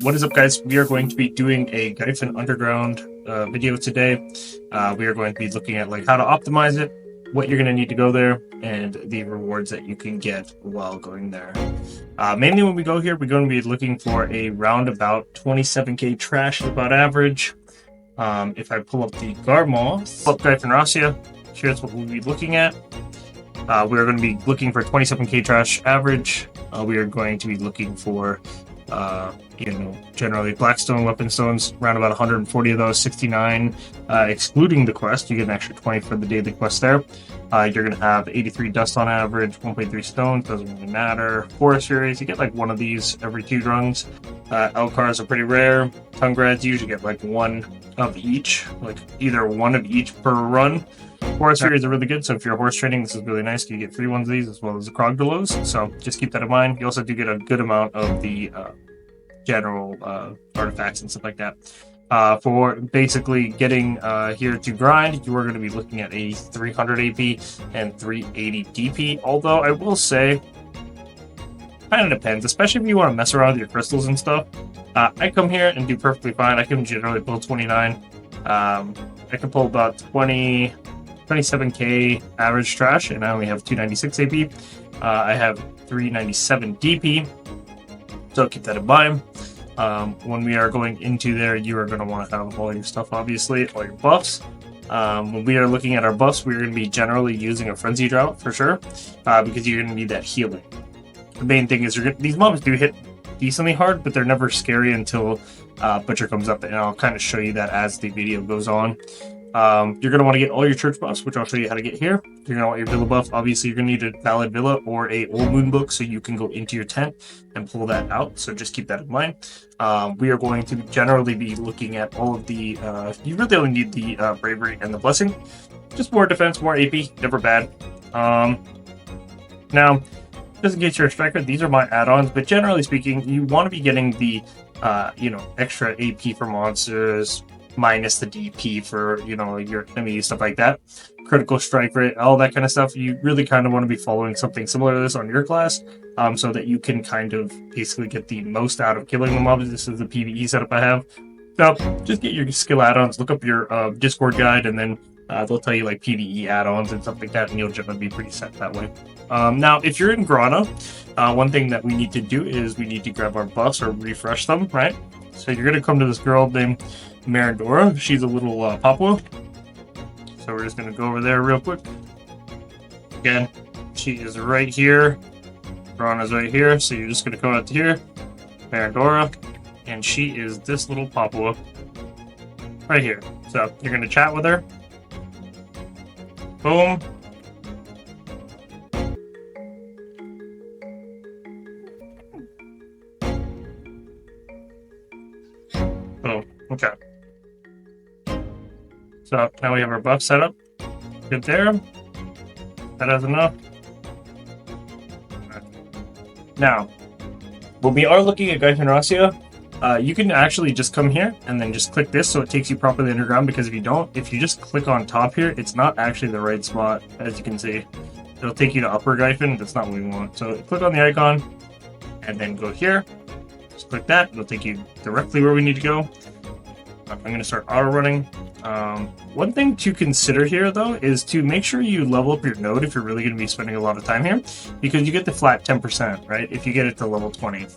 What is up, guys? We are going to be doing a Gyfin Underground video today. We are going to be looking at how to optimize it, what you're going to need to go there, and the rewards that you can get while going there. Mainly when we go here, we're going to be looking for a roundabout 27k trash, about average. If I pull up the Garmoth, pull up Gyfin Russia, here's what we'll be looking at. We are going to be looking for 27k trash average. We are going to be looking for generally Blackstone weapon stones, around about 140 of those, 69 excluding the quest. You get an extra 20 for the daily quest there. You're going to have 83 dust on average, 1.3 stones, doesn't really matter. Forest Furies, you get one of these every 2 runs. Elcars are pretty rare. Tungrads, you usually get one of each, either one of each per run. Forest Furies are really good, so if you're horse training, this is really nice. You get 3 ones of these as well as the Krogdalos, so just keep that in mind. You also do get a good amount of the general artifacts and stuff like that. For basically getting here to grind, you are going to be looking at a 300 AP and 380 DP, although I will say, kind of depends, especially if you want to mess around with your crystals and stuff. I come here and do perfectly fine. I can generally pull 29. I can pull about 27k average trash, and I only have 296 AP. I have 397 DP, so keep that in mind. When we are going into there, you are going to want to have all your stuff, obviously, all your buffs. When we are looking at our buffs, we're going to be generally using a Frenzy Drought for sure, because you're going to need that healing. The main thing is these mobs do hit decently hard, but they're never scary until Butcher comes up, and I'll kind of show you that as the video goes on. You're going to want to get all your church buffs, which I'll show you how to get here. You're going to want your villa buff. Obviously, you're going to need a valid villa or a old moon book so you can go into your tent and pull that out. So just keep that in mind. We are going to generally be looking at all of the... you really only need the bravery and the blessing. Just more defense, more AP, never bad. Now, just in case you're a striker, these are my add-ons, but generally speaking, you want to be getting the extra AP for monsters, minus the DP for, your enemy, stuff like that. Critical strike rate, all that kind of stuff. You really kind of want to be following something similar to this on your class, so that you can kind of basically get the most out of killing the mobs. This is the PvE setup I have. So just get your skill add-ons, look up your Discord guide, and then they'll tell you PvE add-ons and stuff like that, and you'll generally be pretty set that way. Now, if you're in Grana, one thing that we need to do is we need to grab our buffs or refresh them, right? So you're going to come to this girl named Marindora. She's a little Papua. So we're just going to go over there real quick. Again, she is right here. Grana's right here. So you're just going to come out to here. Marindora. And she is this little Papua right here. So you're going to chat with her. Boom. Boom. Okay. So now we have our buff set up. Good there. That has enough. Now, when we are looking at Gyfin Russia, you can actually just come here and then just click this so it takes you properly underground, because if you don't, if you just click on top here, it's not actually the right spot, as you can see. It'll take you to upper Gyfin. That's not what we want. So click on the icon and then go here. Just click that. It'll take you directly where we need to go. I'm going to start auto running. One thing to consider here, though, is to make sure you level up your node if you're really going to be spending a lot of time here, because you get the flat 10%, right, if you get it to level 20.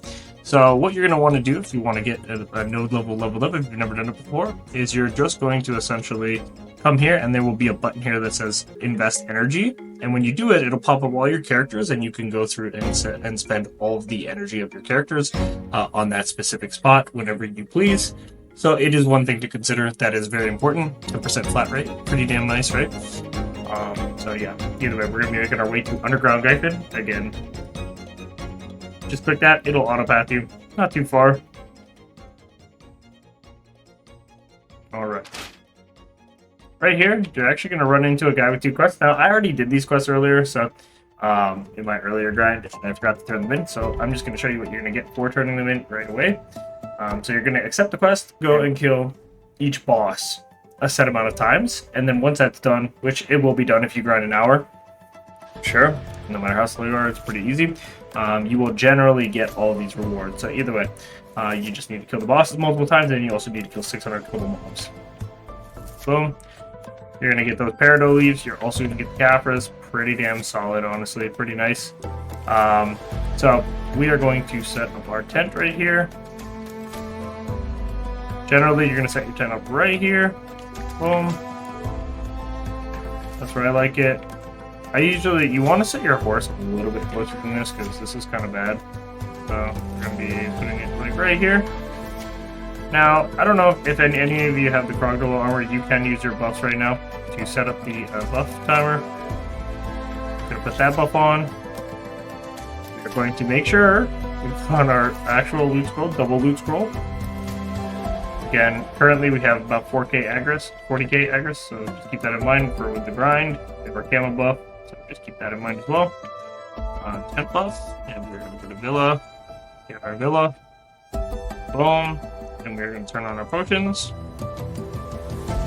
So what you're going to want to do if you want to get a node leveled up, if you've never done it before, is you're just going to essentially come here, and there will be a button here that says Invest Energy. And when you do it, it'll pop up all your characters, and you can go through and spend all of the energy of your characters on that specific spot whenever you please. So it is one thing to consider that is very important. 10% flat rate, pretty damn nice, right? So yeah, either way, we're going to be making our way to Underground Gyfin. Again, just click that, it'll auto-path you. Not too far. Alright. Right here, you're actually going to run into a guy with 2 quests. Now, I already did these quests earlier, so in my earlier grind, I forgot to turn them in. So I'm just going to show you what you're going to get for turning them in right away. So you're going to accept the quest, go and kill each boss a set amount of times, and then once that's done, which it will be done if you grind an hour, sure, no matter how slow you are, it's pretty easy, you will generally get all of these rewards. So either way, You just need to kill the bosses multiple times, and you also need to kill 600 total mobs. Boom. You're going to get those peridot leaves. You're also going to get the Caphras. Pretty damn solid, honestly. Pretty nice. So we are going to set up our tent right here. Generally, you're going to set your tent up right here. Boom. That's where I like it. You want to set your horse a little bit closer than this because this is kind of bad. So we're going to be putting it like right here. Now, I don't know if any of you have the crocodile armor. You can use your buffs right now to set up the buff timer. We're going to put that buff on. We're going to make sure we put on our actual loot scroll, double loot scroll. Again, currently we have about 4k aggres, 40k aggres, so just keep that in mind for with the grind. We have our camo buff, so just keep that in mind as well. Tent buff, and we're going to go to Villa, get our Villa. Boom. And we're going to turn on our potions.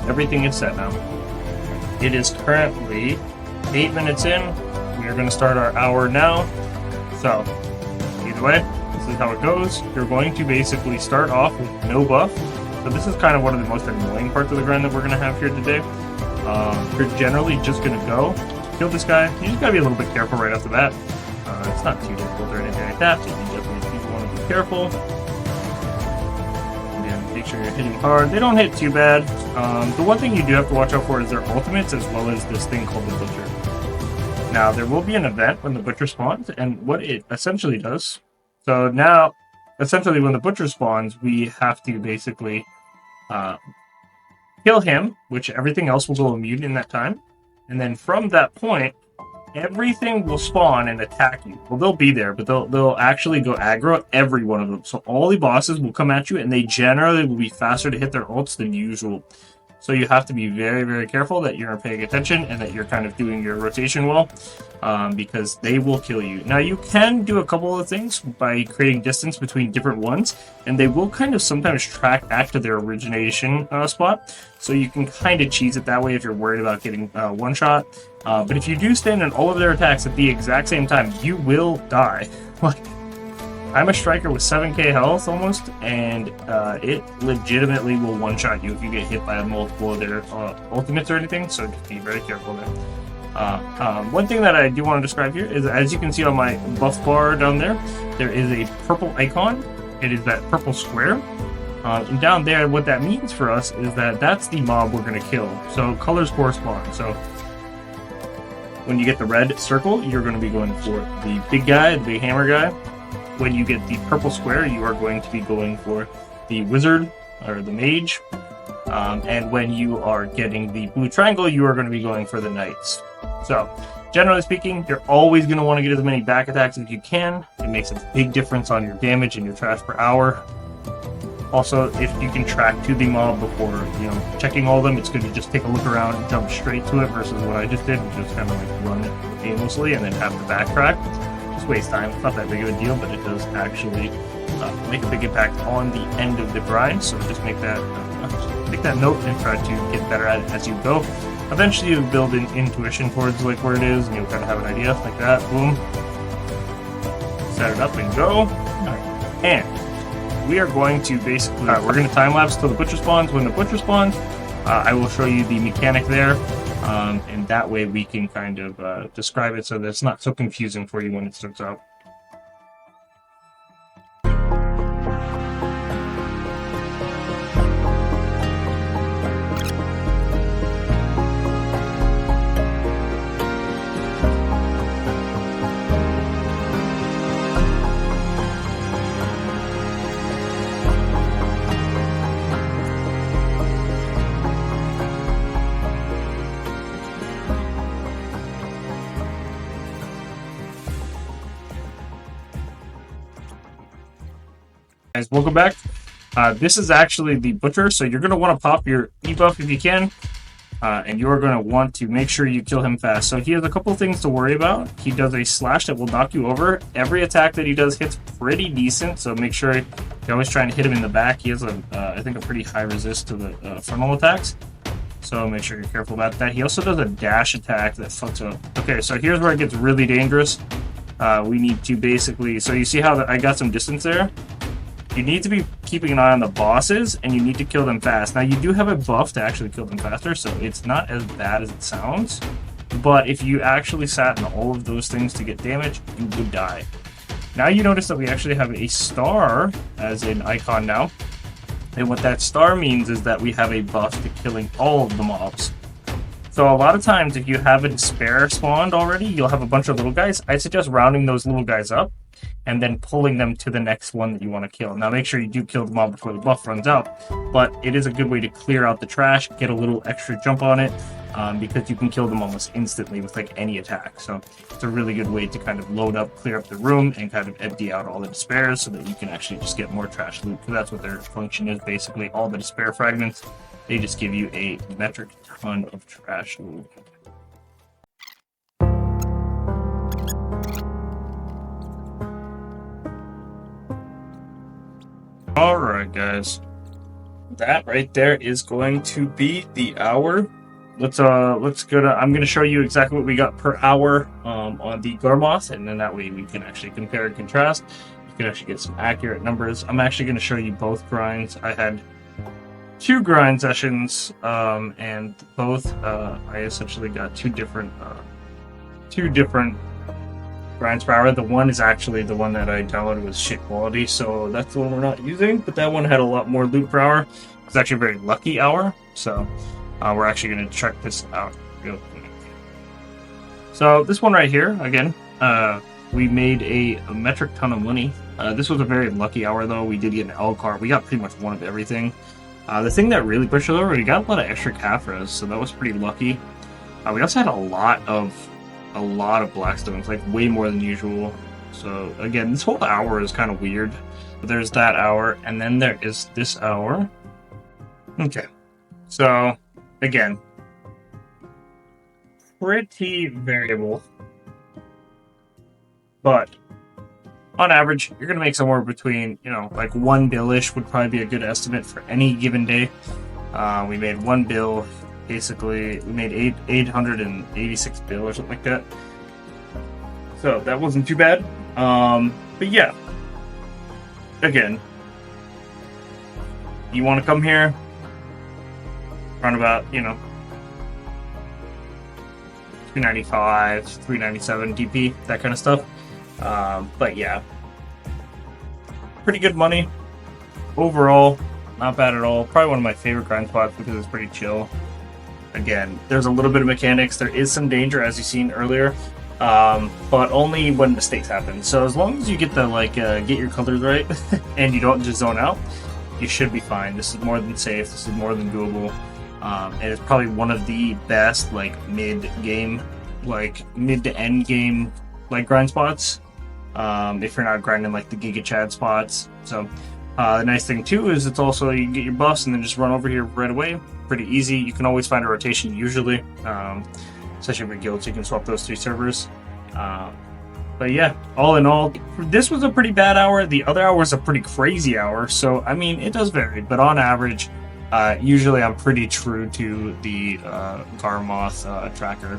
Everything is set now. It is currently 8 minutes in. We are going to start our hour now. So, either way, this is how it goes. You're going to basically start off with no buff. So this is kind of one of the most annoying parts of the grind that we're going to have here today. You're generally just going to go kill this guy. You just got to be a little bit careful right off the bat. It's not too difficult or anything like that, so you definitely want to be careful. Make sure you're hitting hard. They don't hit too bad. The one thing you do have to watch out for is their ultimates, as well as this thing called the Butcher. Now, there will be an event when the Butcher spawns, and what it essentially does... So now, essentially when the Butcher spawns, we have to basically kill him, which everything else will go immune in that time. And then from that point, everything will spawn and attack you. Well, they'll be there, but they'll actually go aggro every one of them. So all the bosses will come at you, and they generally will be faster to hit their ults than usual. So you have to be very, very careful that you're paying attention and that you're kind of doing your rotation well, because they will kill you. Now, you can do a couple of things by creating distance between different ones, and they will kind of sometimes track back to their origination spot. So you can kind of cheese it that way if you're worried about getting one shot. But if you do stand in all of their attacks at the exact same time, you will die. Like, I'm a striker with 7k health almost, and it legitimately will one-shot you if you get hit by a multiple of their ultimates or anything, so just be very careful there. One thing that I do want to describe here is, as you can see on my buff bar down there, there is a purple icon. It is that purple square. And down there, what that means for us is that that's the mob we're going to kill. So colors correspond. So when you get the red circle, you're going to be going for the big guy, the big hammer guy. When you get the purple square, you are going to be going for the wizard or the mage. And when you are getting the blue triangle, you are going to be going for the knights. So, generally speaking, you're always going to want to get as many back attacks as you can. It makes a big difference on your damage and your trash per hour. Also, if you can track to the mob before, checking all of them, it's good to just take a look around and jump straight to it versus what I just did, which is kind of like run it aimlessly and then have to backtrack. Just waste time. It's not that big of a deal, but it does actually make a big impact on the end of the grind. So just make that note and try to get better at it as you go. Eventually, you build an intuition towards like where it is, and you'll kind of have an idea like that. Boom. Set it up and go. All right. And we are going to basically we're going to time lapse till the butcher spawns. When the butcher spawns, I will show you the mechanic there. And that way we can kind of describe it so that it's not so confusing for you when it starts out. Guys, welcome back. This is actually the butcher, so you're going to want to pop your debuff if you can, and you're going to want to make sure you kill him fast. So he has a couple things to worry about. He does a slash that will knock you over. Every attack that he does hits pretty decent, so make sure you're always trying to hit him in the back. He has I think a pretty high resist to the frontal attacks, so make sure you're careful about that. He also does a dash attack that fucks up. Okay, so here's where it gets really dangerous. We need to basically, so you see how I got some distance there? you need to be keeping an eye on the bosses, and you need to kill them fast. Now, you do have a buff to actually kill them faster, so it's not as bad as it sounds. But if you actually sat in all of those things to get damage, you would die. Now you notice that we actually have a star as an icon now. And what that star means is that we have a buff to killing all of the mobs. So a lot of times, if you have a despair spawned already, you'll have a bunch of little guys. I suggest rounding those little guys up and then pulling them to the next one that you want to kill. Now make sure you do kill the mob before the buff runs out, but it is a good way to clear out the trash, get a little extra jump on it, because you can kill them almost instantly with like any attack. So it's a really good way to kind of load up, clear up the room, and kind of empty out all the despairs so that you can actually just get more trash loot, because that's what their function is basically. All the despair fragments, they just give you a metric ton of trash loot. Alright guys, that right there is going to be the hour. Let's go to, I'm gonna show you exactly what we got per hour on the Garmoth, and then that way we can actually compare and contrast. You can actually get some accurate numbers. I'm actually gonna show you both grinds. I had 2 grind sessions, and both I essentially got two different grinds per hour. The one is actually the one that I downloaded with shit quality, so that's the one we're not using, but that one had a lot more loot per hour. It's actually a very lucky hour, so we're actually going to check this out real quick. So this one right here, again, we made a metric ton of money. This was a very lucky hour though. We did get an L card. We got pretty much one of everything. The thing that really pushed it over, we got a lot of extra Caphras, so that was pretty lucky. We also had a lot of Blackstones, like way more than usual. So again, this whole hour is kind of weird. But there's that hour, and then there is this hour. Okay, so again, pretty variable, but on average, you're gonna make somewhere between, you know, like 1 bill-ish would probably be a good estimate for any given day. We made 1 bill. Basically, we made 886 bill or something like that. So that wasn't too bad. But yeah, again, you want to come here, run about, you know, 295, 397 DP, that kind of stuff. But yeah, pretty good money overall. Not bad at all. Probably one of my favorite grind spots because it's pretty chill. Again, there's a little bit of mechanics. There is some danger, as you've seen earlier, but only when mistakes happen. So as long as you get the get your colors right and you don't just zone out, you should be fine. This is more than safe. This is more than doable, and it's probably one of the best mid to end game grind spots. If you're not grinding the Giga Chad spots. So the nice thing too is it's also, you can get your buffs and then just run over here right away. Pretty easy. You can always find a rotation usually, especially with guilds. You can swap those 3 servers. But yeah, all in all, this was a pretty bad hour. The other hour was a pretty crazy hour. So I mean, it does vary, but on average, usually I'm pretty true to the Garmoth tracker.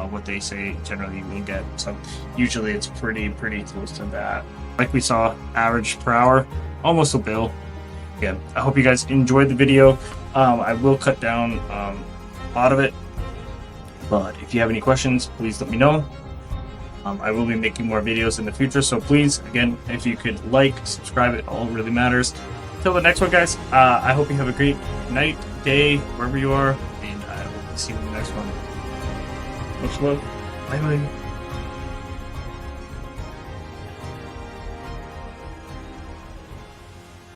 What they say generally you will get. So usually it's pretty close to that. Like we saw, average per hour, almost a bill. Yeah, I hope you guys enjoyed the video. I will cut down a lot of it, but if you have any questions, please let me know. I will be making more videos in the future, so please, again, if you could subscribe, it all really matters. Till the next one, guys, I hope you have a great night, day, wherever you are, and I hope to see you in the next one. Much love. Bye bye.